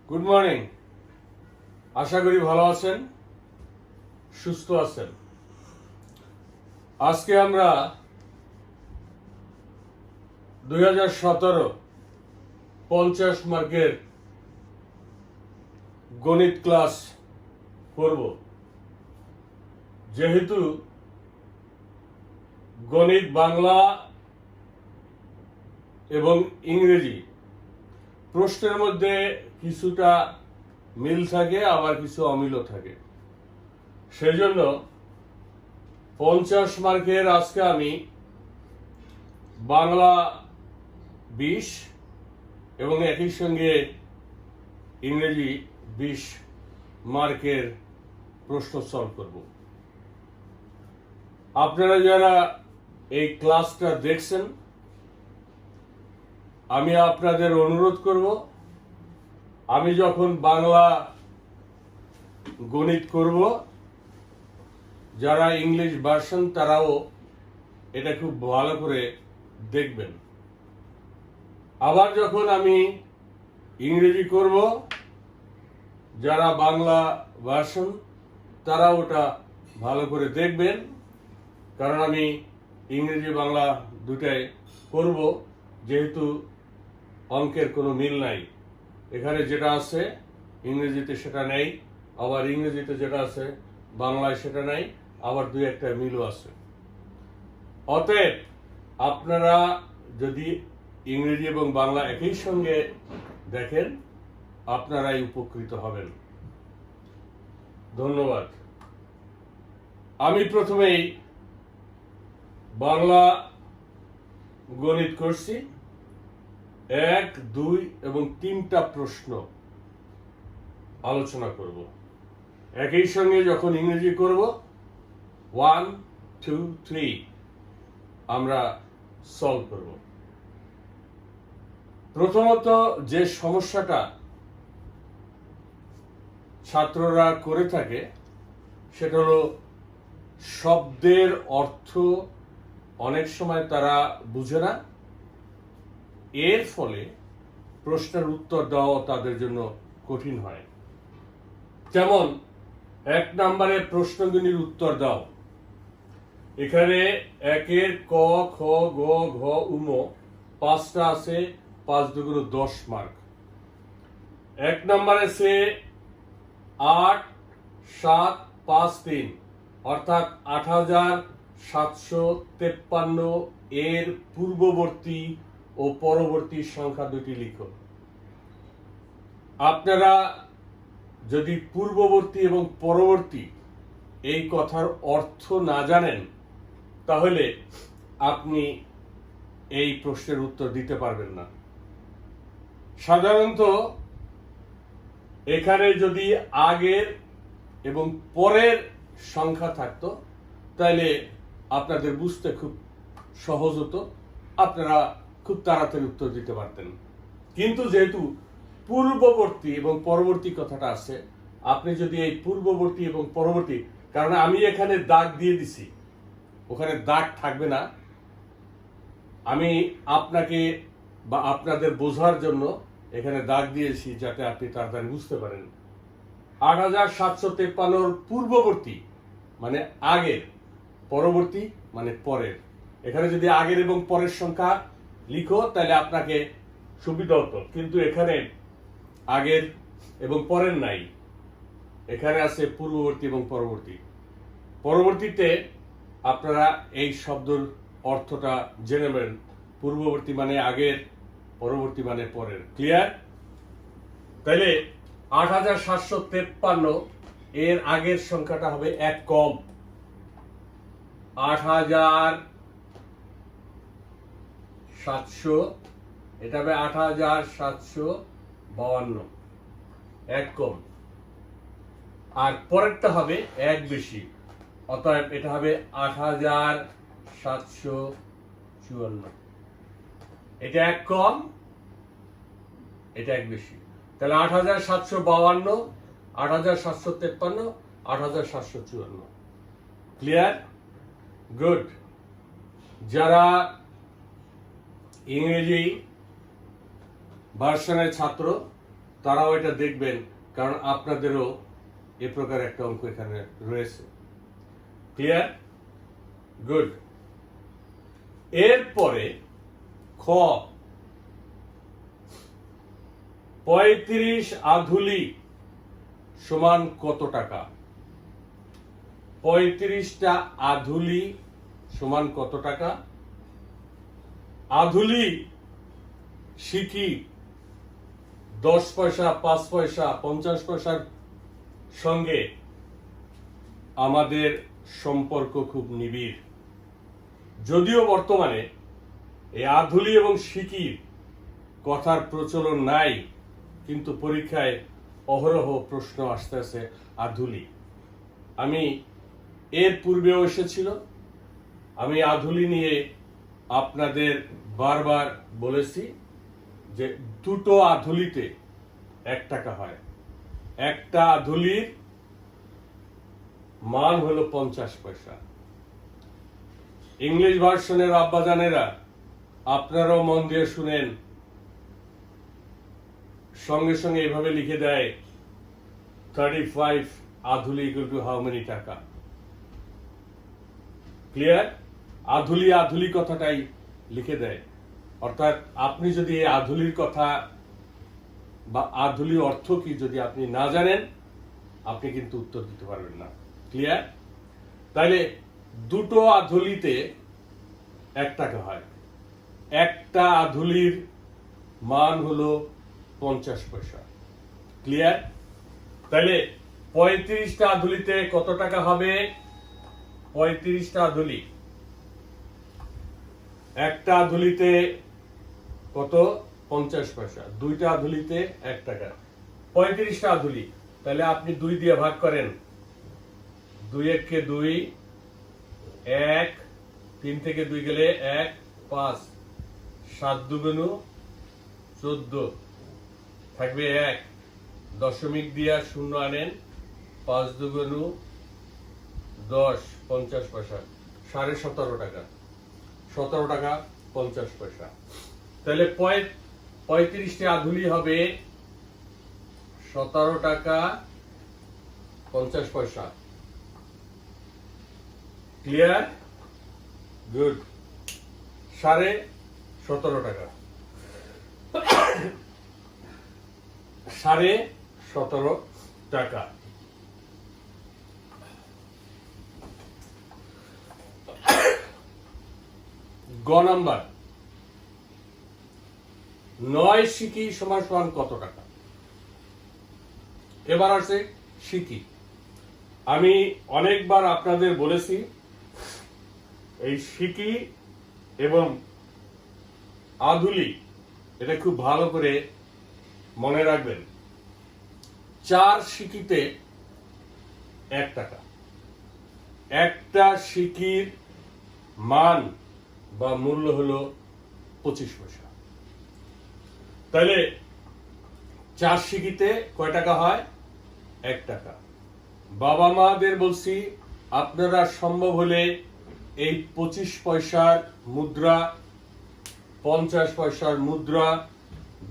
Good morning. আশা করি ভালো আছেন, সুস্থ আছেন। আজকে আমরা 2017 50 মার্কের গণিত ক্লাস করব। যেহেতু গণিত বাংলা এবং ইংরেজি প্রশ্নের মধ্যে কিছুটা মিল থাকে, আবার কিছু অমিলও থাকে। সেজন্য 50 মার্কের আজকে আমি বাংলা 20 এবং একই সঙ্গে ইংরেজি 20 মার্কের প্রশ্ন সলভ করব। আপনারা যারা এই ক্লাসটা দেখছেন, আমি আপনাদের অনুরোধ করব, আমি যখন বাংলা গণিত করব, যারা ইংলিশ ভার্সন তারাও এটা খুব ভালো করে দেখবেন। আবার যখন আমি ইংরেজি করব, যারা বাংলা ভার্সন তারা ওটা ভালো করে দেখবেন, কারণ আমি ইংরেজি বাংলা দুটাই করব। যেহেতু অঙ্কের কোনো মিল নাই, এখানে যেটা আছে ইংরেজিতে সেটা নেই, আবার ইংরেজিতে যেটা আছে বাংলায় সেটা নাই, আবার দুই একটা মিলও আছে। অতএব আপনারা যদি ইংরেজি এবং বাংলা একই সঙ্গে দেখেন, আপনারাই উপকৃত হবেন। ধন্যবাদ। আমি প্রথমেই বাংলা গণিত করছি। 1, 2 এবং 3টা প্রশ্ন আলোচনা করব। একই সঙ্গে যখন ইংরেজি করব 1, 2, 3 আমরা সলভ করব। প্রথমত যে সমস্যাটা ছাত্ররা করে থাকে সেটা হলো শব্দের অর্থ অনেক সময় তারা বুঝে না। এর ফলে প্রশ্নের উত্তর দেওয়া তাদের জন্য কঠিন হয়। যেমন 1 নম্বরে প্রশ্নগুলির উত্তর দাও। এখানে 1-এর ক, খ, গ, ঘ, উম 5টা আছে, 5 দুগুণ 10 মার্ক। 1 নম্বরে আছে 8, 7, 5, 3 অর্থাৎ 8753 এর পূর্ববর্তী ও পরবর্তী সংখ্যা দুটি লিখো। আপনারা যদি পূর্ববর্তী এবং পরবর্তী এই কথার অর্থ না জানেন, তাহলে আপনি এই প্রশ্নের উত্তর দিতে পারবেন না। সাধারণত এখানে যদি আগের এবং পরের সংখ্যা থাকতো, তাহলে আপনাদের বুঝতে খুব সহজ হতো, আপনারা খুব তাড়াতাড়ি উত্তর দিতে পারতেন। কিন্তু যেহেতু পূর্ববর্তী এবং পরবর্তী কথাটা আছে, আপনি যদি এই পূর্ববর্তী এবং পরবর্তী, কারণ আমি এখানে দাগ দিয়ে দিছি, ওখানে দাগ থাকবে না, আমি আপনাকে বা আপনাদের বোঝার জন্য এখানে দাগ দিয়েছি যাতে আপনি তাড়াতাড়ি বুঝতে পারেন। 8753 পূর্ববর্তী মানে আগের, পরবর্তী মানে পরের। এখানে যদি আগের এবং পরের সংখ্যা লিখো তাহলে আপনাকে সুবিধা হতো, কিন্তু এখানে আগের এবং পরের নাই, এখানে আছে পূর্ববর্তী এবং পরবর্তী। পরবর্তীতে আপনারা এই শব্দের অর্থটা জেনে নেবেন। পূর্ববর্তী মানে আগের, পরবর্তী মানে পরের। ক্লিয়ার? তাহলে 8753 এর আগের সংখ্যাটা হবে 1 কম। 8700, এটা হবে 8752, 1 কম। আর পরেরটা হবে 1 বেশি, অতএব এটা হবে 8754। এটা 1 কম, এটা 1 বেশি, তাহলে 8752, 8753, 8754। ক্লিয়ার? গুড। যারা ইংরেজি ভার্সনের ছাত্র তারাও এটা দেখবেন, কারণ আপনাদেরও এ প্রকার একটা অঙ্ক এখানে রয়েছে। ক্লিয়ার? গুড। এরপরে খ, 35 আধুলি সমান কত টাকা? 35টা আধুলি সমান কত টাকা? আধুলি সিকি 10 পয়সা, 5 পয়সা, 50 পয়সার সঙ্গে আমাদের সম্পর্ক খুব নিবিড়। যদিও বর্তমানে এই আধুলি এবং সিকির কথার প্রচলন নাই, কিন্তু পরীক্ষায় অহরহ প্রশ্ন আসতেছে আধুলি। আমি এর পূর্বেও এসেছিল, আমি আধুলি নিয়ে আপনাদের বারবার বলেছি যে দুটো আধুলিতে 1 টাকা হয়। একটা আধুলির মান হলো 50 পয়সা। ইংলিশ ভার্সনের আব্বাজানেরা, আপনারাও মন দিয়ে শুনেন, সঙ্গে সঙ্গে এভাবে লিখে দেয় 35 আধুলি ইকুয়াল টু হাউ মেনি টাকা। ক্লিয়ার? আধুলি আধুলি কথাটাই লিখে দেয়। অর্থাৎ আপনি যদি এই আধুলির কথা বা আধুলি অর্থ কি যদি আপনি না জানেন, আপনি কিন্তু উত্তর দিতে পারবেন না। ক্লিয়ার? তাইলে দুটো আধুলিতে 1 টাকা হয়। একটা আধুলির মান হলো 50 পয়সা। ক্লিয়ার? তাইলে 35টা আধুলিতে কত টাকা হবে? 35টা আধুলি, একটা আধুলিতে কত? 50 পয়সা। দুইটা আধুলিতে 1 টাকা। 35টা আধুলি, তাহলে আপনি 2 দিয়ে ভাগ করেন। 2 1 2, 1, 3 থেকে 2 গেলে 1, 5, 7 2 14, থাকবে 1, দশমিক দিয়া 0 আনেন, 5 2 10, 50 পয়সা, 17.5 টাকা। 17 টাকা 50 পয়সা। তাহলে 35টি আধুলি হবে 17 টাকা 50 পয়সা। ক্লিয়ার? গুড। 17.5 টাকা। 17.5 টাকা। গ নাম্বার, 9 সিকি সমান সমান কত টাকা? এবার আছে সিকি। আমি অনেকবার আপনাদের বলেছি এই সিকি এবং আধুলি এটা খুব ভালো করে মনে রাখবেন। 4 সিকিতে 1 টাকা। একটা সিকির মান বা মূল্য হলো 25 পয়সা। তাহলে 4 সিকিতে কয় টাকা হয়? 1 টাকা। বাবা মাদের বলছি, আপনারা সম্ভব হলে এই 25 পয়সার মুদ্রা, 50 পয়সার মুদ্রা,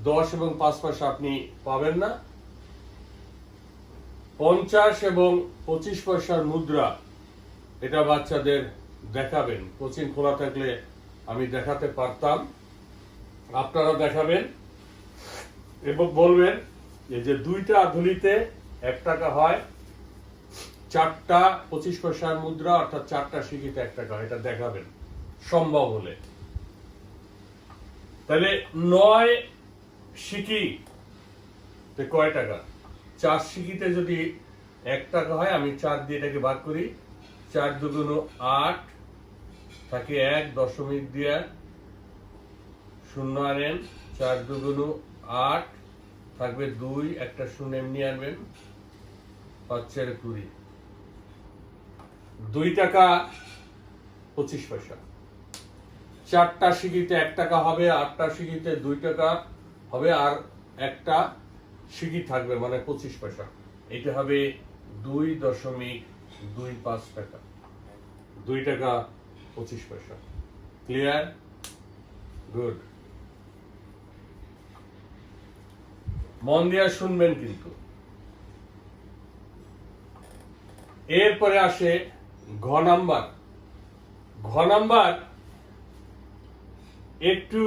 10 এবং 5 পয়সা আপনি পাবেন না। 50 এবং 25 পয়সার মুদ্রা এটা বাচ্চাদের দেখাবেন। কোচিং খোলা থাকলে আমি দেখাতে পারতাম, আপনারা দেখাবেন এবং বলবেন যে 2টা আধুলিতে 1 টাকা হয়, 4টা 25 পয়সার মুদ্রা অর্থাৎ 4টা সিকিতে 1 টাকা, এটা দেখাবেন সম্ভব হলে। তাহলে 9 সিকি কয় টাকা? 4 সিকিতে যদি 1 টাকা হয়, আমি 4 দিয়ে এটাকে ভাগ করি, 4 2 8, থাকে 1, দশমিক দিয়ে 0 আনেন, 4 2 8, থাকবে 2, একটা 0 এমনি আনবেন, 5 4 20, 2 টাকা 25 পয়সা। 4টা সিকিতে 1 টাকা হবে, 8টা সিকিতে 2 টাকা হবে, আর একটা সিকি থাকবে মানে 25 পয়সা। এটা হবে 2.25 টাকা। 2 টাকা 25 পয়সা। ক্লিয়ার? গুড। মন দিয়ে শুনবেন কিন্তু। এরপরে আসে ঘ নাম্বার। ঘ নাম্বার একটু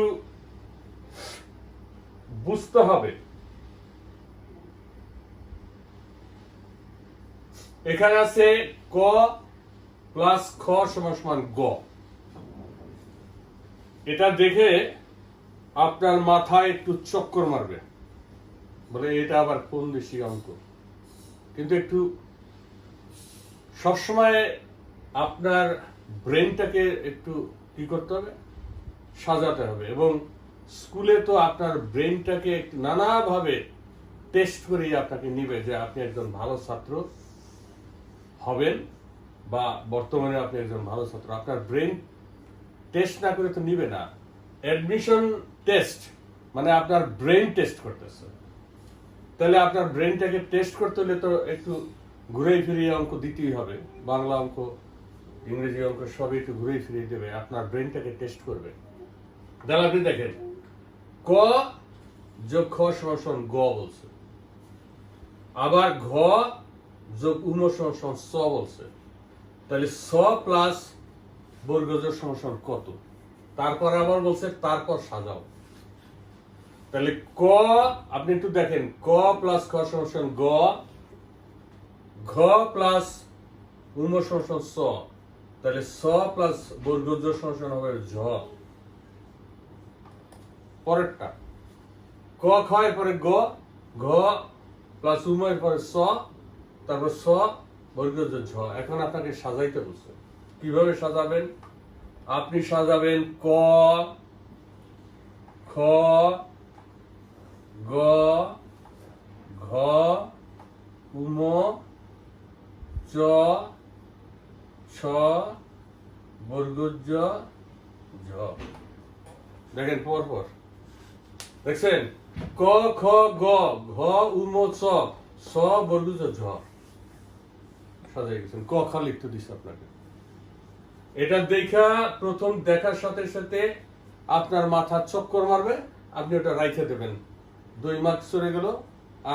বুঝতে হবে। এখানে আছে ক প্লাস খ সমান সমান গ। এটা দেখে আপনার মাথায় একটু চক্কর মারবে, বলে এটা আবার কোন দেশি অঙ্ক। কিন্তু একটু সবসময় আপনার ব্রেনটাকে একটু কি করতে হবে, সাজাতে হবে। এবং স্কুলে তো আপনার ব্রেনটাকে নানাভাবে টেস্ট করেই আপনাকে নিবে যে আপনি একজন ভালো ছাত্র হবেন বা বর্তমানে আপনি একজন ভালো ছাত্র। আপনার ব্রেন টেস্ট না করে তো নিবে না। অ্যাডমিশন টেস্ট মানে আপনার ব্রেন টেস্ট করতেছে। তাহলে আপনার ব্রেনটাকে টেস্ট করতে হলে তো একটু ঘুরে ফিরিয়ে অঙ্ক দিতেই হবে। বাংলা অঙ্ক, ইংরেজি অঙ্ক সবই একটু ঘুরে ফিরিয়ে দেবে, আপনার ব্রেনটাকে টেস্ট করবে। তাহলে আপনি দেখেন ক যোগ খ সমান গ বলছে, আবার ঘ যোগ উম সমান স বলছে। তাহলে স প্লাস বর্গজ সমান কত? তারপর আবার বলছে তারপর সাজাও। তাহলে ক আপনি একটু দেখেন, ক প্লাস খ সমান গ, ঘ প্লাস উম সমান স, তাহলে স প্লাস বর্গজ সমান হবে ঝ। পরেরটা ক খ এর পরে গ, ঘ প্লাস উম এর পরে স, তারপর স বর্গজ ঝ। এখন আপনাকে সাজাইতে বলছে। কিভাবে সাজাবেন? আপনি সাজাবেন ক, খ, গ, ঘ, উম, চ, ছ, বর্গজ ঝ। দেখেন পরপর, দেখছেন? ক খ গ, ঘ উম চ, ছ বর্গজ ঝ। সাজাই গেছেন। ক খ লিখতে দিছে আপনাকে। এটা দেখা প্রথম দেখার সাথে সাথে আপনার মাথা চক্কর মারবে, আপনি ওটা রাইখে দেবেন। 2 মার্ক চলে গেল।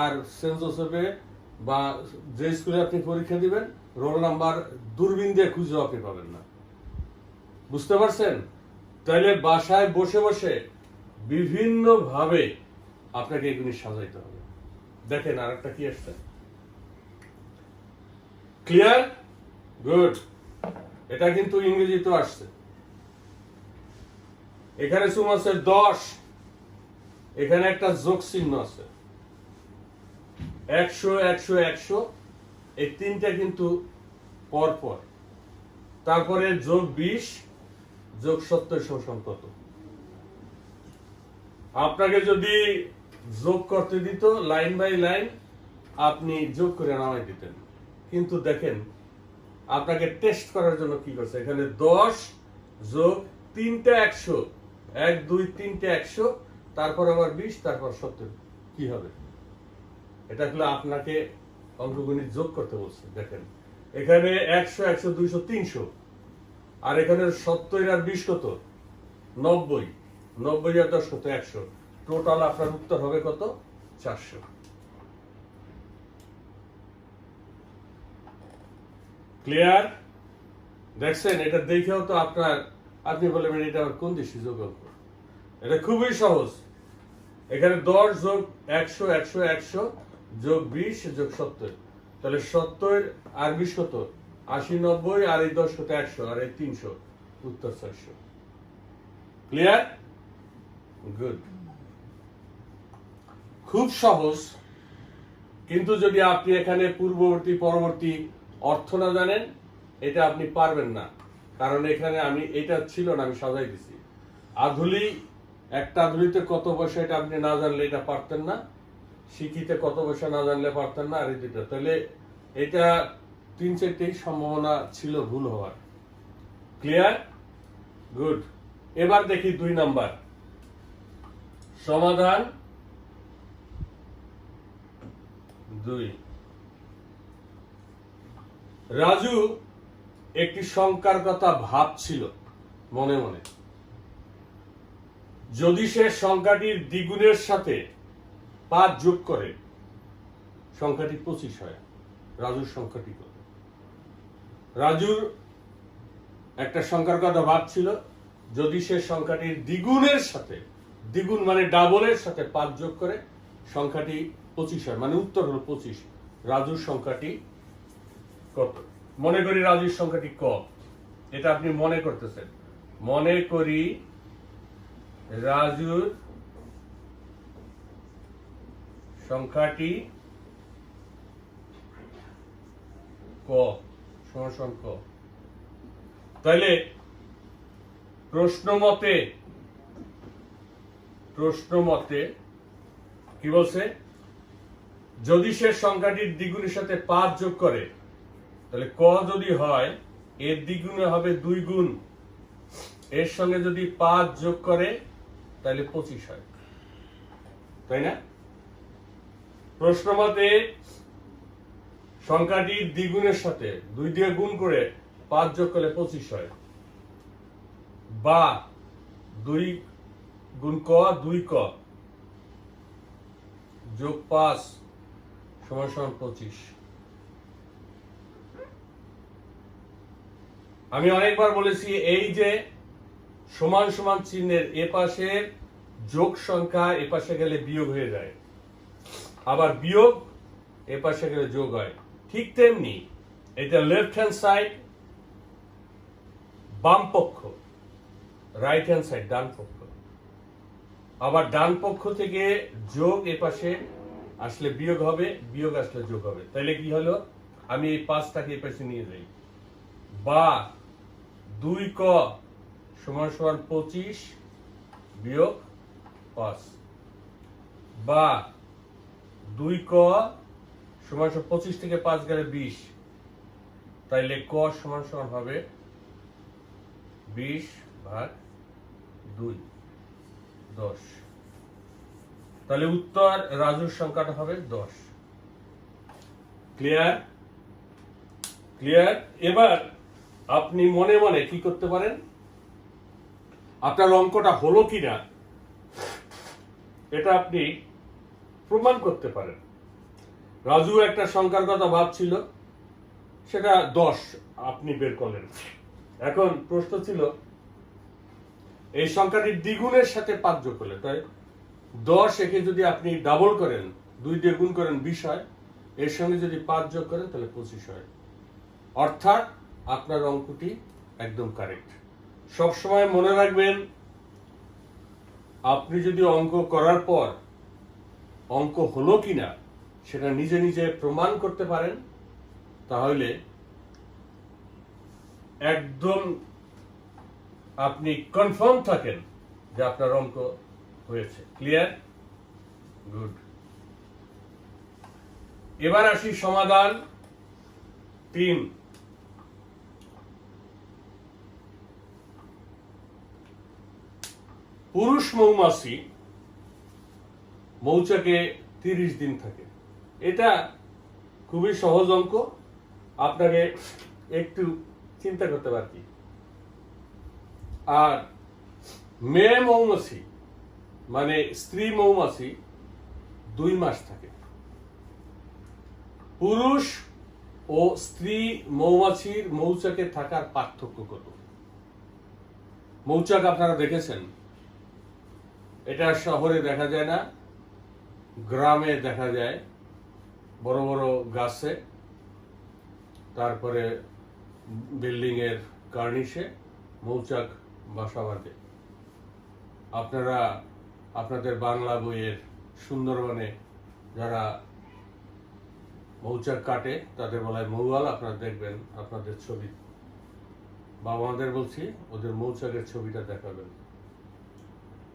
আর সেন্ট জোসেফে বা যে স্কুলে আপনি পরীক্ষা দিবেন, রোল নাম্বার দূরবীন দিয়ে খুঁজেও আপনি পাবেন না। বুঝতে পারছেন? তাইলে বাসায় বসে বসে বিভিন্ন ভাবে আপনাকে এগুলি সাজাইতে হবে। দেখেন আরেকটা কি আসছে, ক্লিয়ার? গুড। এটা কিন্তু ইংরেজিতেও আসছে। এখানে সুম আছে 10, এখানে একটা যোগ চিহ্ন আছে 100 100 100, এই তিনটা কিন্তু পরপর। তারপরে যোগ 20 যোগ 70 সমান কত? আপনাকে যদি যোগ করতে দিত লাইন বাই লাইন, আপনি যোগ করে নামাই দিতেন। কিন্তু দেখেন আপনাকে টেস্ট করার জন্য কি করছে, এখানে 10 যোগ 3টা 100, 1 2 3টে 100, তারপর আবার 20, তারপর 70, কি হবে? এটা হলো আপনাকে অঙ্কগণিত যোগ করতে বলছে। দেখেন এখানে 100 100 200 300, আর এখানে 70 আর 20 কত? 90, 90 আর 10 কত? 100। টোটাল আপনার উত্তর হবে কত? 400। ক্লিয়ার? দেখছেন? এটা দেখেও তো আপনি বলবেন এটা আবার কোন দেশি যোগ অঙ্ক? এটা খুবই সহজ। এখানে 10 যোগ 100 100 100 যোগ 20 যোগ 70, তাহলে 70 আর 20 কত? 80 90, আর এই 10 কত? 100, আর এই 300, উত্তর 400। ক্লিয়ার? গুড। খুব সহজ। কিন্তু যদি আপনি এখানে পূর্ববর্তী পরবর্তী অর্থ না জানেন, এটা আপনি পারবেন না। কারণ এখানে আমি এটা ছিল না, আমি সাজাই দিছি। আধুলি, একটা আধুলিতে কত পয়সা এটা আপনি না জানলে এটা পারতেন না। শিক্ষিতে কত পয়সা না জানলে পারতেন না। আর এই দুটো, তাহলে এটা 3-4টেই সম্ভাবনা ছিল ভুল হওয়ার। ক্লিয়ার? গুড। এবার দেখি 2 নাম্বার সমাধান 2। রাজু একটি সংখ্যার কথা ভাবছিল মনে মনে। যদি সে সংখ্যাটির দ্বিগুণের সাথে 5 যোগ করে সংখ্যাটি 25 হয়। রাজুর সংখ্যাটি কত? রাজুর একটা সংখ্যার কথা ভাবছিল, যদি সে সংখ্যাটির দ্বিগুণের সাথে, দ্বিগুণ মানে ডাবলের সাথে 5 যোগ করে সংখ্যাটি 25 হয়, মানে উত্তর হলো 25। রাজুর সংখ্যাটি কত? মনে করি রাজুর সংখ্যাটি ক, এটা আপনি মনে করতেছেন। মনে করি রাজুর সংখ্যাটি ক সমান ক। তাইলে প্রশ্ন মতে কি বলছে? যদি সে সংখ্যাটির দ্বিগুণের সাথে 5 যোগ করে, তাহলে ক যদি হয় এর দ্বিগুণে হবে 2 গুণ, এর সঙ্গে যদি 5 যোগ করে তাহলে 25 হয়, তাই না? প্রশ্ন মতে সংখ্যাটির দ্বিগুণের সাথে 2 দিয়ে গুণ করে 5 যোগ করলে 25 হয়, বা 2 গুণ ক 2 ক যোগ 5 সমান 25। আমি অনেকবার বলেছি, এই যে সমান সমান চিহ্নের এ পাশে যোগ সংখ্যা এ পাশে গেলে বিয়োগ হয়ে যায়, আবার বিয়োগ এ পাশে গেলে যোগ হয়। ঠিক তেমনি এটা লেফট হ্যান্ড সাইড বাম পক্ষ, রাইট হ্যান্ড সাইড ডান পক্ষ, আবার ডান পক্ষ থেকে যোগ এ পাশে আসলে বিয়োগ হবে, বিয়োগ আসলে যোগ হবে। তাইলে কি হলো? আমি এই 5টাকে এ পাশে নিয়ে যাই, বা 2 ক সমান 25 বিয়োগ 5, বা 2 ক সমান 25 থেকে 5 গেলে 20, তাইলে ক সমান হবে 20/2 10। তাহলে উত্তর রাজুর সংখ্যাটা হবে 10। ক্লিয়ার? এবার আপনি মনে মনে কি করতে পারেন, আপনার অঙ্কটা হলো কিনা এটা আপনি প্রমাণ করতে পারেন। রাজু একটা সংখ্যার কথা ভাবছিল, সেটা 10 আপনি বের করলেন। এখন প্রশ্ন ছিল এই সংখ্যাটির দ্বিগুণের সাথে 5 যোগ করলে, তাই 10 একে যদি আপনি ডাবল করেন, 2 দিয়ে গুণ করেন 20 হয়, এর সঙ্গে যদি 5 যোগ করেন তাহলে 25 হয়। অর্থাৎ আপনার অঙ্কটি একদম কারেক্ট। সবসময় মনে রাখবেন, আপনি যদি অঙ্ক করার পর অঙ্ক হলো কিনা সেটা নিজে নিজে প্রমাণ করতে পারেন, তাহলে একদম আপনি কনফার্ম থাকেন যে আপনার অঙ্ক হয়েছে। ক্লিয়ার? গুড। এবার আসি সমাধান 3। পুরুষ মৌমাছি মৌচাকে 30 দিন থাকে। এটা খুবই সহজ অঙ্ক, আপনাকে একটু চিন্তা করতে পারি। আর মেয়ে মৌমাছি মানে স্ত্রী মৌমাছি 2 মাস থাকে। পুরুষ ও স্ত্রী মৌমাছির মৌচাকে থাকার পার্থক্য কত? মৌচাক আপনারা দেখেছেন, এটা শহরে দেখা যায় না, গ্রামে দেখা যায়, বড় বড় গাছে, তারপরে বিল্ডিং এর কার্নিশে মৌচাক বাসা বাঁধে। আপনারা আপনাদের বাংলা বইয়ের সুন্দরবনে যারা মৌচাক কাটে তাদের বলায় মৌয়াল, আপনারা দেখবেন আপনাদের ছবি, বাবা মাদের বলছি ওদের মৌচাকের ছবিটা দেখাবেন।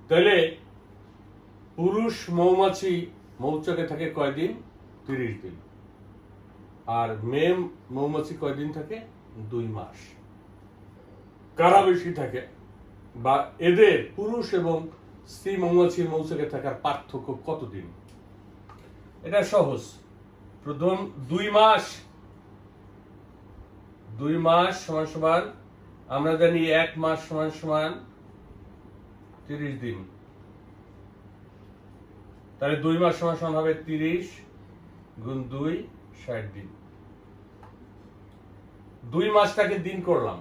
তাহলে পুরুষ মৌমাছি মৌচাকে থাকে কয়দিন? 30 দিন। আর মেয়ে মৌমাছি কয়দিন থাকে? 2 মাস। কারা বেশি থাকে, বা এদের পুরুষ এবং স্ত্রী মৌমাছির মৌচাকে থাকার পার্থক্য কতদিন? এটা সহজ। প্রথম 2 মাস, 2 মাস সমান সমান আমরা জানি 1 মাস সমান সমান 30 দিন। তাহলে 2 মাস সমান হবে 30 গুণ 2 60 দিন। 2 মাসটাকে দিন করলাম।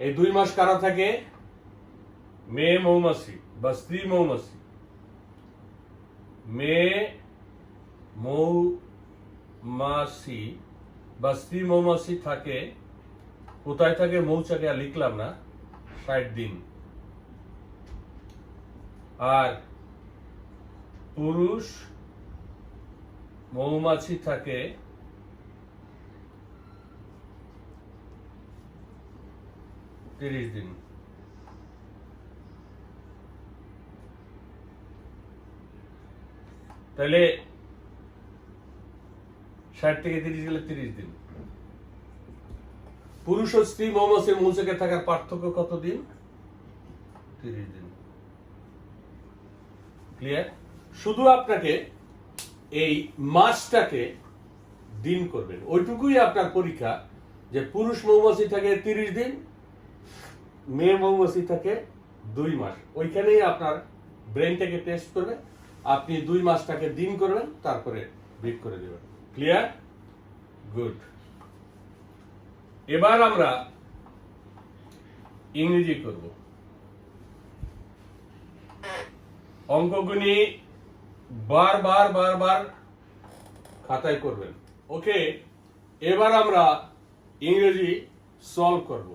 এই 2 মাস কারা থাকে? মেয়ে মৌমাছি বা স্ত্রী মৌমাছি। মেয়ে মৌমাছি বা স্ত্রী মৌমাছি থাকে কোথায় থাকে? মৌচাকে আর লিখলাম না, 60 দিন। আর পুরুষ মৌমাছি থাকে 30 দিন। তাহলে 60 থেকে 30 গেলে 30 দিন। পুরুষ ও স্ত্রী মৌমাছির মৌচাকে থাকার পার্থক্য কত দিন? 30 দিন। ক্লিয়ার? শুধু আপনাকে এই মাসটাকে দিন করবেন, ওইটুকুই আপনার পরীক্ষা যে পুরুষ মৌমাছি থাকে 30 দিন, মেয়ে মৌমাছি থাকে 2 মাস। ওইখানেই আপনার ব্রেনটাকে টেস্ট করবে। আপনি 2 মাসটাকে দিন করবেন, তারপরে বিট করে দেবেন। ক্লিয়ার? গুড। এবার আমরা ইংরেজি করব। অঙ্কগুলি বারবার খাতায় করবেন। ওকে, এবার আমরা ইংরেজি সলভ করব।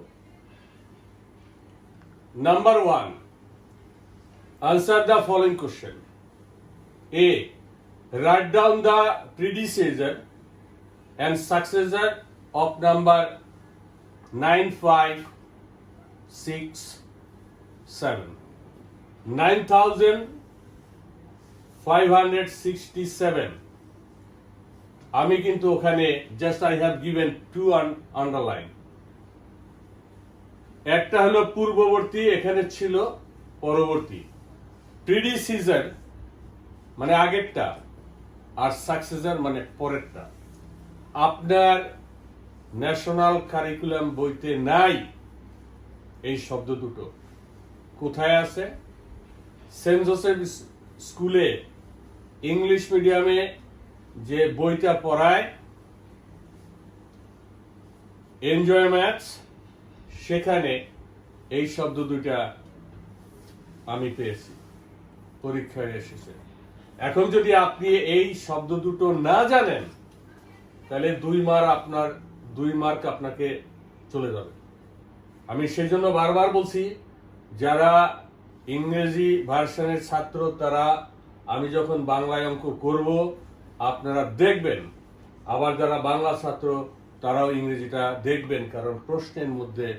Number 1, answer the following question. A, write down the predecessor and successor of number 9567. 9567। আমি কিন্তু ওখানে just I have given 2 underline. একটা হলো পূর্ববর্তী, এখানে ছিল পরবর্তী। প্রিডিসিজার মানে আগেরটা, আর সাকসেসর মানে পরেরটা। আপনার ন্যাশনাল কারিকুলাম বইতে নাই এই শব্দ দুটো। কোথায় আছে? সেন্ট জোসেফ স্কুলে ইংলিশ মিডিয়ামে যে বইটা পড়ায় এনজয় ম্যাথস, সেখানে এই শব্দ দুটা আমি পেয়েছি, পরীক্ষায় এসেছে। এখন যদি আপনি এই শব্দ দুটো না জানেন, তাহলে 2 মার্ক আপনাকে চলে যাবে। আমি সেই জন্য বারবার বলছি, যারা ইংরেজি ভার্সনের ছাত্র তারা, আমি যখন বাংলায় অঙ্ক করব আপনারা দেখবেন, আবার যারা বাংলা ছাত্র তারাও ইংরেজিটা দেখবেন, কারণ প্রশ্নের মধ্যে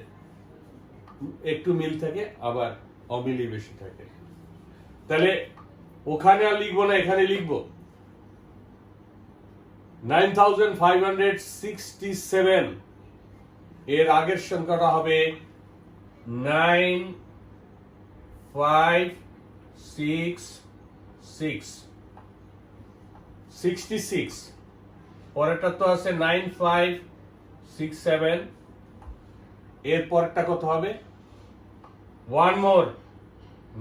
একটু মিল থাকে, আবার অমিলই বেশি থাকে। তাহলে ওখানে আর লিখবো না, এখানে লিখবো 9567। এর আগের সংখ্যাটা হবে 9566। পরেরটা তো আছে 9567। এর পরেরটা কত হবে? 1 মোর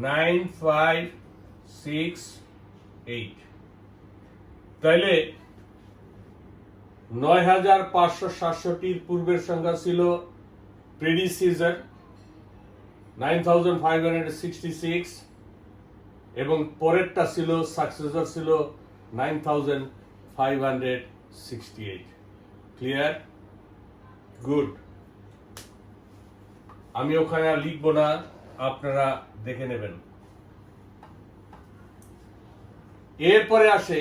9568। তাইলে 9567 পূর্বের সংখ্যা ছিল প্রেডিসিজার 9566, এবং পরেরটা ছিল সাকসেসর ছিল 9568। ক্লিয়ার? গুড। আমি ওখানে আর লিখবো না, আপনারা দেখে নেবেন। এরপরে আসে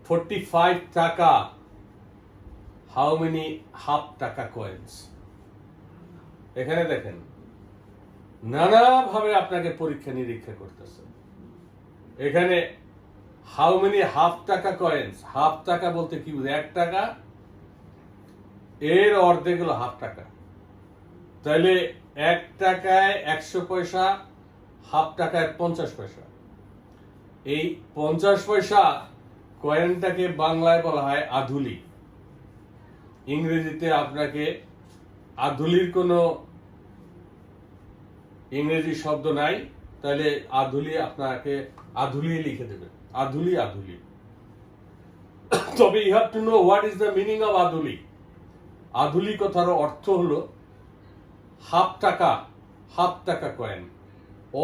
45 টাকা। হাউ মেনি হাফ টাকা কয়েন্স? এখানে দেখেন নানাভাবে আপনাকে পরীক্ষা নিরীক্ষা করতেছে। এখানে হাউ মেনি হাফ টাকা কয়েন্স, হাফ টাকা বলতে কি বুঝে? 1 টাকা, এর অর্ধেক হলো হাফ টাকা। তাহলে 1 টাকায় 100 পয়সা, হাফ টাকায় 50 পয়সা। এই 50 পয়সা কয়েনটাকে বাংলায় বলা হয় আধুলি। ইংরেজিতে আপনাকে আধুলির কোনো ইংরেজি শব্দ নাই, তাহলে আধুলি আপনাকে আধুলি লিখে দেবেন, আধুলি আধুলি। তবে you have to know what is the meaning of আধুলি। আধুলি কথার অর্থ হলো হাফ টাকা কয়েন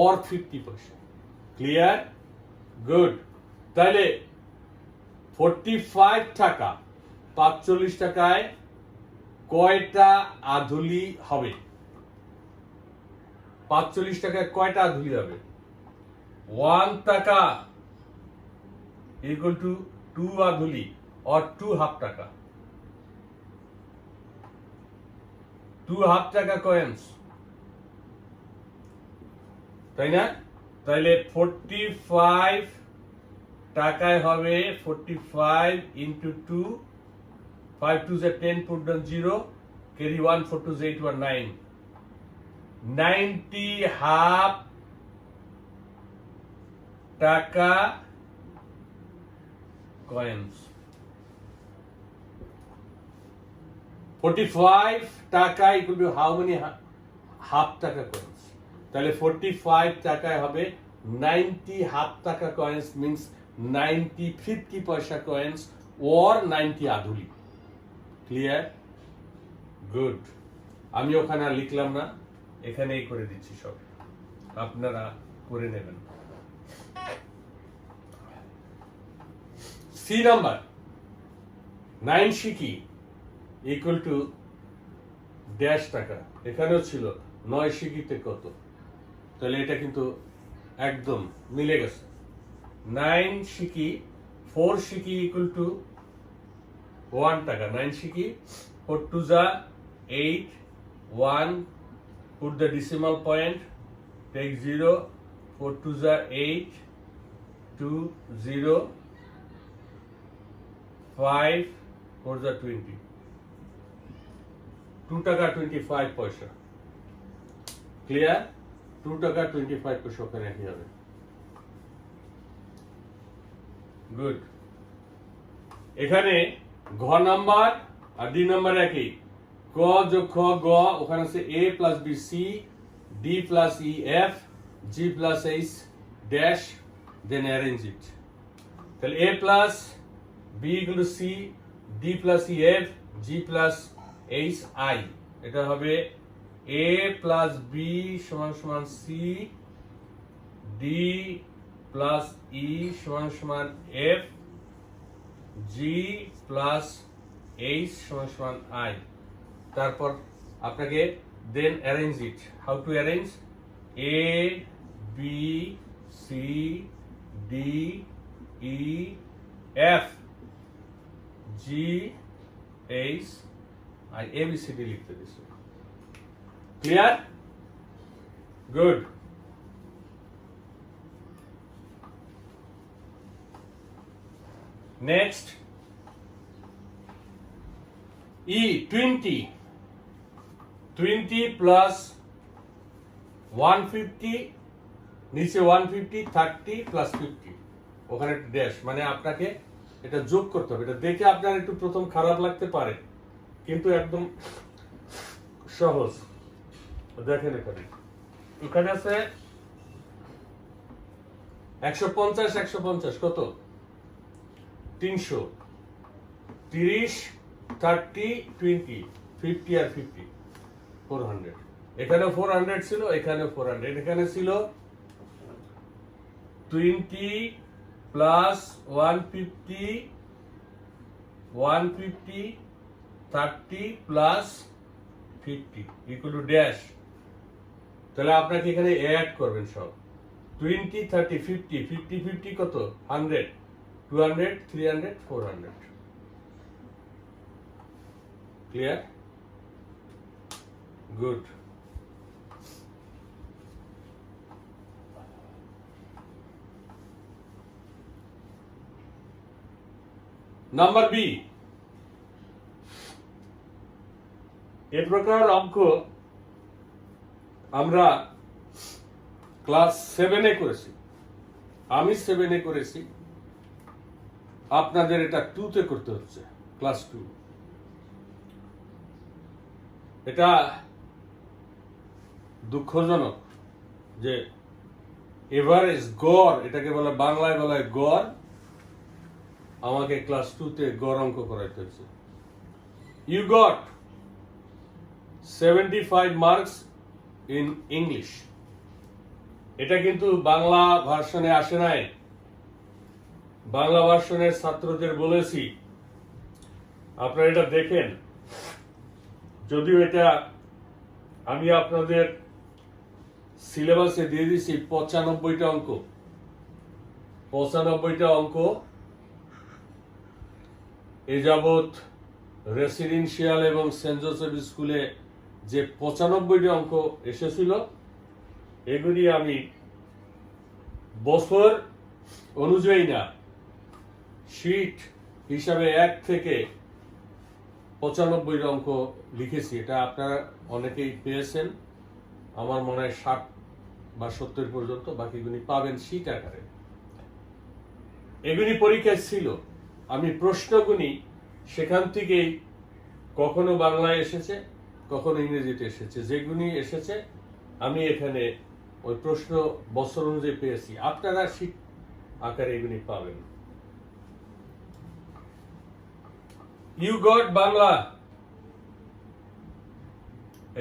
or 50%। ক্লিয়ার? গুড। তাহলে 45 টাকা 45 টাকায় কয়টা আধুলি হবে? 45 টাকায় কয়টা আধুলি হবে? 1 টাকা equal to 2 আধুলি or 2 হাফ টাকা, 2 হাফ টাকা কয়েন্স, তাই না? তাহলে 45 টাকায় হবে 45 into 2, 5 2s are 10, put down 0, carry 1, 4 2s 8 1 9, 90 half টাকা coins। 45 টাকা equal to how many half টাকা coins? তাহলে 45 টাকায় হবে 90 হাফ টাকা coins, means 90 50 পয়সা coins or 90 আধুলি। ক্লিয়ার? গুড। আমি ওখানে আর লিখলাম না, এখানেই করে দিচ্ছি, সব আপনারা করে নেবেন। সি নাম্বার 9 সিকি ইকুয়াল টু ড্যাশ টাকা। এখানেও ছিল 9 সিকিতে কত, তাহলে এটা কিন্তু একদম মিলে গেছে। 9 সিকি 4 সিকি ইকুয়াল টু 1 টাকা। 9 সিকি 4 2s are 8 1, put the decimal point, take 0, 4 2s are 8 2 0, 5 4s are 20, 2 টাকা 25 পয়সা। ক্লিয়ার? 2 টাকা 25 পয়সা ওখানে কি হবে? গুড। এখানে ঘ নাম্বার আর ডি নাম্বার একই, ক যোগ খ গ, ওখানে আছে A plus B C, D plus E F, G plus H dash, then arrange it. তাহলে A plus B equal to C, D plus E F, G plus H I. এটা হবে এ প্লাস বি সমান সমান C, D plus ই সমান সমান F, G plus H সমান সমান I. তারপর আপনাকে then arrange it. How to arrange? A B C D E F G H I, A B C D লিখতে দিচ্ছি। ক্লিয়ার? গুড। নেক্সট ই 20 প্লাস 150, নিচে 150, 30 প্লাস 50, ওখানে ড্যাশ, মানে আপনাকে এটা যোগ করতে হবে। এটা দেখে আপনার একটু প্রথম খারাপ লাগতে পারে, কিন্তু একদম সহজ। দেখেন এখানে আছে 150 150 কত? 300, 30 30 20, 50 আর 50 400। এখানে 400 ছিল, এখানে 400, এখানে ছিল 20 প্লাস 150 150 30 প্লাস 50 ইকুয়াল টু ড্যাশ। তাহলে আপনাকে এখানে অ্যাড করবেন সব। 20 30 50 50 50 কত? 100 200 300 400। ক্লিয়ার? গুড। নাম্বার বি, এ প্রকার অঙ্ক আমরা ক্লাস 7-এ করেছি, আমি 7-এ করেছি, আপনাদের এটা 2-তে করতে হচ্ছে, ক্লাস 2। এটা দুঃখজনক যে এভারেজ গড়, এটাকে বলে বাংলায় বলে গড়, আমাকে ক্লাস 2-তে গড় অঙ্ক করাইতে হয়েছে। You got 75 marks in English. এটা কিন্তু বাংলা ভার্সনে আসে নাই। বাংলা ভার্সনের ছাত্রদের বলেছি আপনারা এটা দেখেন, যদিও এটা আমি আপনাদের সিলেবাসে দিয়ে দিছি 95টা অঙ্ক। 95টা অঙ্ক এ যাবৎ রেসিডেন্সিয়াল এবং সেন্ট জোসেফ স্কুলে যে 95টা অঙ্ক এসেছিল, এগুলি আমি বছর অনুযায়ী না, শীট হিসাবে 1 থেকে 95 অঙ্ক লিখেছি। এটা আপনারা অনেকেই পেয়েছেন, আমার মনে হয় 60 বা 70 পর্যন্ত, বাকিগুলি পাবেন শীট আকারে। এগুলি পরীক্ষায় ছিল, আমি প্রশ্নগুলি সেখান থেকেই কখনো বাংলায় এসেছে, কখনো ইংরেজিতে এসেছে, যেগুলি এসেছে আমি এখানে ওই প্রশ্ন বছর অনুযায়ী পেয়েছি। আপনারা শীট আকারে এগুলি পাবেন। ইউ গট বাংলা,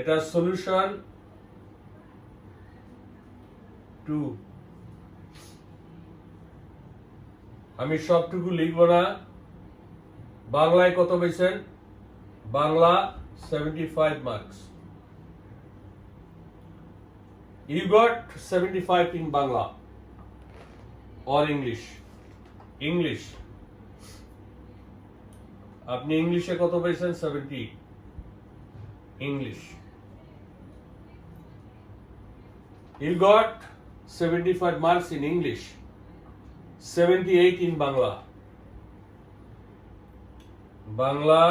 এটা সলিউশন 2। আমি সবটুকু লিখবো না। বাংলায় কত পেয়েছেন? Bangla 75 marks. You got 75 in Bangla or English. English. আপনি ইংলিশে কত পেয়েছেন? 70. English. You got 75 marks in English. 78 in Bangla. Bangla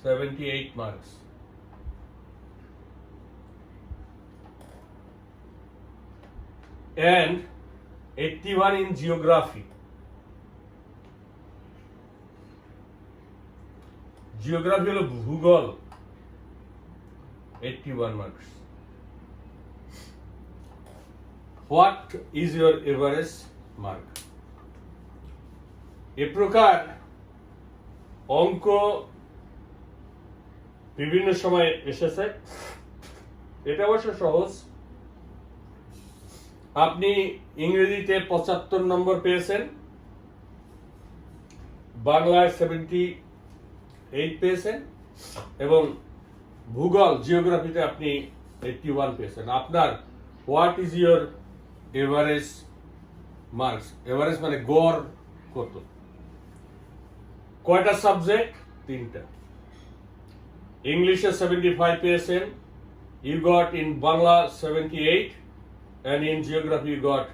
78 marks. And 81 in geography. Geography হলো ভূগোল, 81 marks. What is your average mark? এ প্রকার অঙ্ক বিভিন্ন সময় এসেছে। এটা অবশ্য সহজ। আপনি ইংরেজিতে 75 নম্বর পেয়েছেন, বাংলায় 78 পেয়েছেন এবং ভূগোল জিওগ্রাফিতে আপনি 81 পেয়েছেন। আপনার what is your average marks? Average মানে গড় কত? কয়টা সাবজেক্ট? 3টা। ইংলিশে 75 পেয়েছেন, you got in Bangla 78, and in geography you got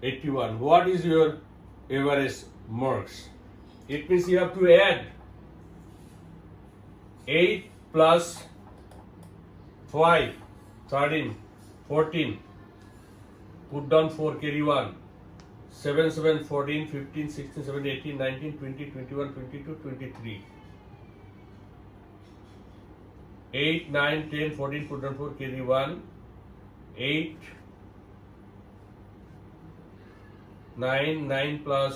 81. What is your average marks? It means you have to add 8 plus 5, 13, 14. Put down 4, carry 1. 7, 7, 14, 15, 16, 17, 18, 19, 20, 21, 22, 23. 8, 9, 10, 14, put down 4, carry 1. 8, 9, 9 plus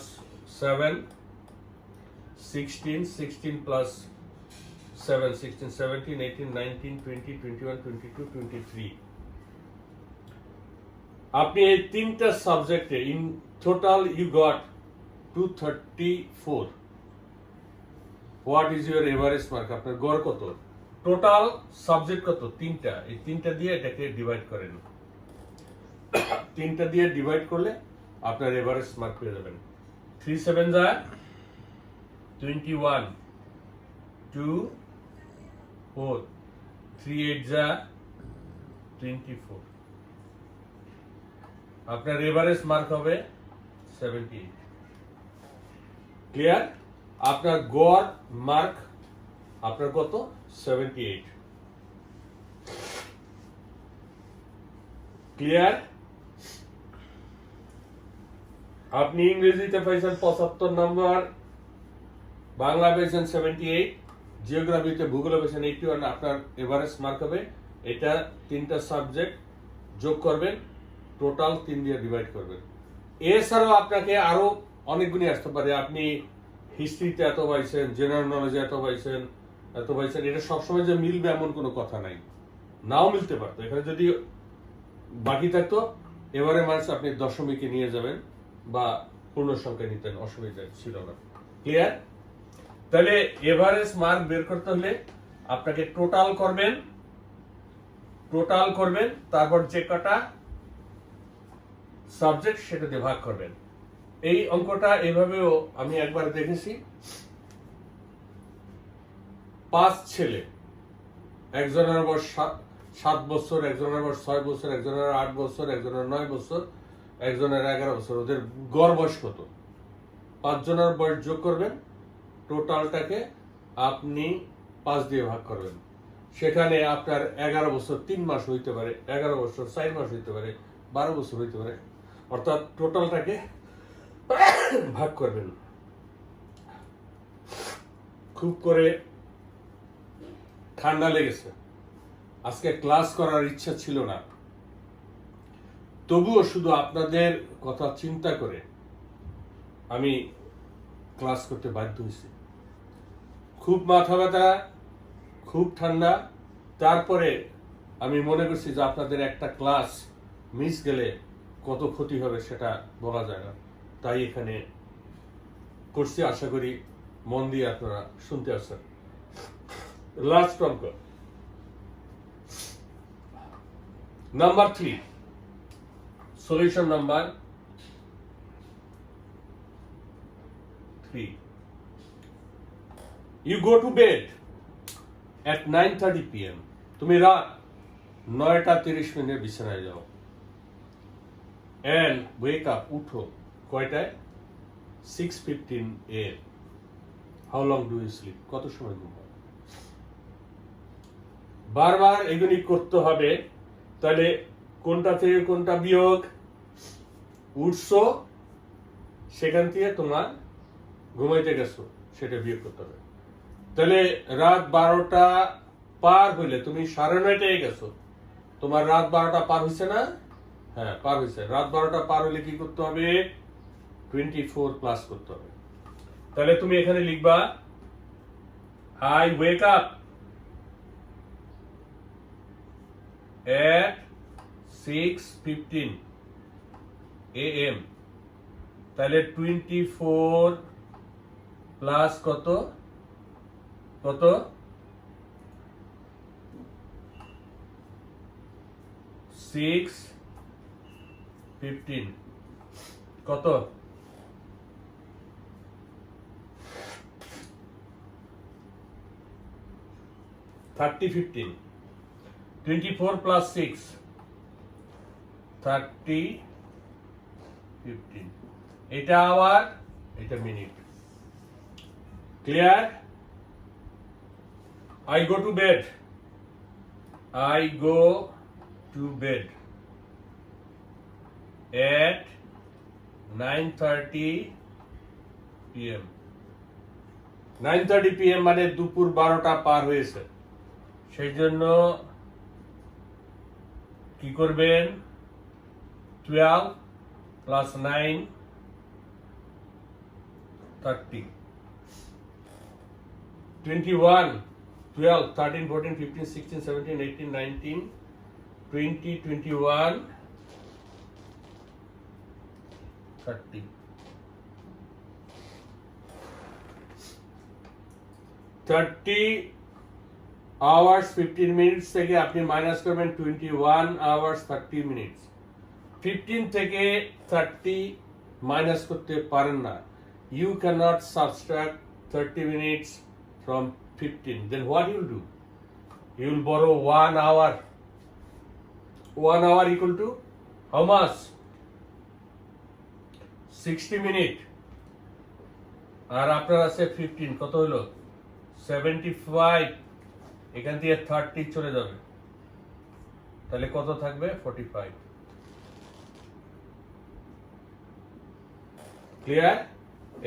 7, 16, 16 plus 7, 16, 17, 18, 19, 20, 21, 22, 23. আপনি এই 3টা সাবজেক্টে in total you got 234. What is your average mark? আপনার গড় কত? Total subject কত? 3টা। এই 3টা দিয়ে এটাকে ডিভাইড করেন। 3টা দিয়ে ডিভাইড করলে আপনার এভারেজ মার্ক পেয়ে যাবেন। 3 7 যা 21, 2 4, 3 8 যা 24। আপনার এভারেজ মার্ক হবে 78। ক্লিয়ার? আপনার গড় মার্ক আপনার কত? 78। ক্লিয়ার? আপনি ইংরেজিতে পাইছেন 75 নম্বর, বাংলা পেয়েছেন 78, জিওগ্রাফিতে ভূগোলে পেয়েছেন 81। আপনার এভারেজ মার্ক হবে এটা। 3টা সাবজেক্ট যোগ করবেন টোটাল 3 দিয়ে ডিভাইড করবেন। এছাড়াও আপনাকে আরো অনেক গুণই আসতে পারে। আপনি হিস্ট্রিতে এত পাইছেন, জেনারেল নলেজে এত পাইছেন, এটা সবসময় যে মিলবে এমন কোনো কথা নাই, নাও মিলতে পারতো। এখানে যদি বাকি থাকতো এবারে মার্কস আপনি দশমিকে নিয়ে যাবেন বা পূর্ণ সংখ্যা নিতেন, অসুবিধা ছিল না। ক্লিয়ার? তাহলে এভারেজ মার্ক বের করতে হলে আপনাকে টোটাল করবেন, তারপর যে কটা সাবজেক্ট সেটা দিয়ে ভাগ করবেন। এই অঙ্কটা এইভাবেও আমি একবার দেখেছি। 5 ছেলে, একজনের বয়স 7 বছর, একজনের বয়স 6 বছর, একজনের 8 বছর, একজনের 9 বছর, একজনের 11 বছর। ওদের গড় বয়স কত? 5 জনের বয়স যোগ করবেন, টোটালটাকে আপনি 5 দিয়ে ভাগ করবেন। সেখানে আপনার 11 বছর 3 মাস হইতে পারে, 11 বছর 4 মাস হইতে পারে, 12 বছর হইতে পারে, অর্থাৎ টোটালটাকে ভাগ করবেন। খুব করে ঠান্ডা লেগেছে, আজকে ক্লাস করার ইচ্ছা ছিল না, তবুও শুধু আপনাদের কথা চিন্তা করে আমি ক্লাস করতে বাধ্য হয়েছি। খুব মাথা ব্যথা, খুব ঠান্ডা, তারপরে আমি মনে করছি যে আপনাদের একটা ক্লাস মিস গেলে কত ক্ষতি হবে সেটা বলা যায় না, তাই এখানে করছি। আশা করি মন দিয়ে আপনারা শুনতে আসছেন। লাস্ট অঙ্ক number 3, solution number 3. You go to bed at 9:30 p.m. তুমি রাত 9:30 বিছানায় যাও। and wake up, উঠো কয়টায়? 6:15 a.m. How long do you sleep? কত সময় ঘুমাও? বারবার এগুলি করতে হবে। তাহলে কোনটা থেকে কোনটা বিয়োগ? উঠছো, সেখান থেকে তোমার ঘুমাইতে গেছো, সেটা বিয়োগ করতে হবে। তাহলে রাত 12টা পার হইলে তুমি 9:30 গেছো, তোমার রাত 12টা পার হয়েছে না? হ্যাঁ, পার হয়েছে। রাত 12টা পার হইলে কি করতে হবে? 24 প্লাস করতে হবে। তাহলে তুমি এখানে লিখবা I wake up at 6:15 a.m. তাহলে 24 প্লাস কত? 6:15 কত? 30:15। 24 plus 6 30:15। এটা আওয়ার, এটা minute. Clear? I go to bed at 9:30 p.m. 9:30 p.m. মানে দুপুর 12টা পার হয়েছে। সেই জন্য কি করবেন? 12 plus 9 30, 21, 12, 13, 14, 15, 16, 17, 18, 19, 20, 21, 30। 30 hours 15 minutes থেকে আপনি মাইনাস করবেন 21 hours 30 minutes। 15 থেকে 30 মাইনাস করতে পারেন না। You cannot subtract 30 minutes from 15. Then what you will do? You will borrow 1 hour. 1 hour equal to how much? 60 minutes. আর আপনার আছে 15, কত হলো? 75। এখান থেকে 30 চলে যাবে, তাহলে কত থাকবে? 45। ক্লিয়ার?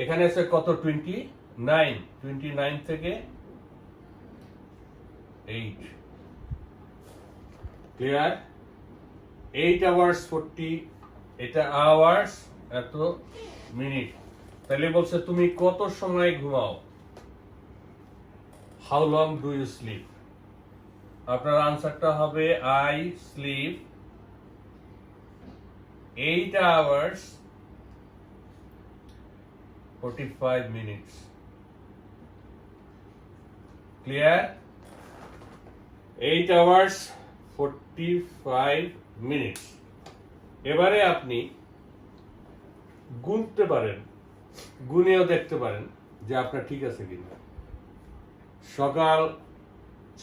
এখানে আছে কত? 29। 29 থেকে 8। ক্লিয়ার? 8 hours 40, এটা আওয়ার্স, এত মিনিট। তাহলে বলছে তুমি কত সময় ঘুমাও, how long do you sleep. আপনার আনসারটা হবে I sleep 8 hours 45 minutes। Clear? 8 hours 45 minutes। এবারে আপনি গুনতে পারেন, গুনেও দেখতে পারেন যে আপনার ঠিক আছে কিনা। সকাল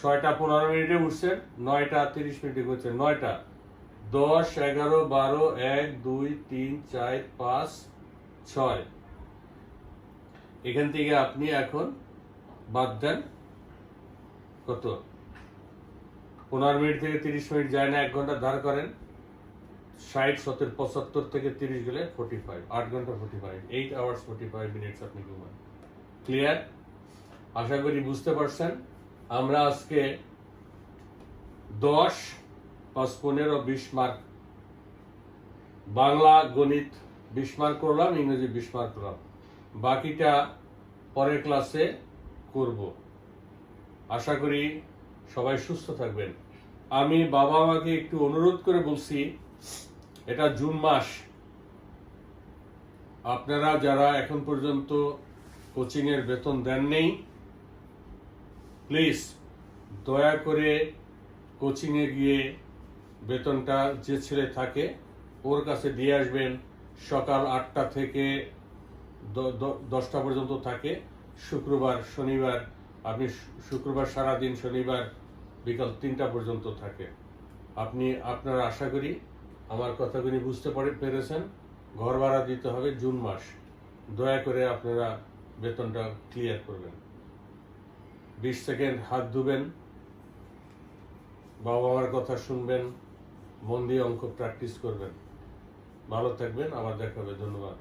6টা 15 মিনিটে উঠছেন, 9টা 30 মিনিটে ঘুরছেন, 9টা 10 11 12 1 2 3 4 5 6। এখান থেকে আপনি এখন বাদ দেন কত, 15 মিনিট থেকে 30 মিনিট যায় না, 1 ঘন্টা ধার করেন, 60 70 75 থেকে 30 গেলে 45, 8 ঘন্টা 45, 8 hours 45 minutes আপনি ঘুমান। ক্লিয়ার? আশা করি বুঝতে পারছেন। আমরা আজকে 10 + 15 20 মার্ক, বাংলা গণিত 20 মার্ক করলাম, ইংরেজি 20 মার্ক করলাম, বাকিটা পরের ক্লাসে করব। আশা করি সবাই সুস্থ থাকবেন। আমি বাবা মাকে একটু অনুরোধ করে বলছি, এটা জুন মাস, আপনারা যারা এখন পর্যন্ত কোচিং এর বেতন দেন নেই, প্লিজ দয়া করে কোচিং এ গিয়ে বেতনটা যে ছেলে থাকে ওর কাছে দিয়ে আসবেন। সকাল 8টা থেকে 10টা পর্যন্ত থাকে, শুক্রবার শনিবার, আপনি শুক্রবার সারাদিন, শনিবার বিকাল 3টা পর্যন্ত থাকে। আপনারা আশা করি আমার কথাগুলি বুঝতে পেরেছেন। ঘর ভাড়া দিতে হবে জুন মাস, দয়া করে আপনারা বেতনটা ক্লিয়ার করবেন। 20 সেকেন্ড হাত ধুবেন, বাবা মার কথা শুনবেন, মন দিয়ে অঙ্ক প্র্যাকটিস করবেন। ভালো থাকবেন, আবার দেখা হবে। ধন্যবাদ।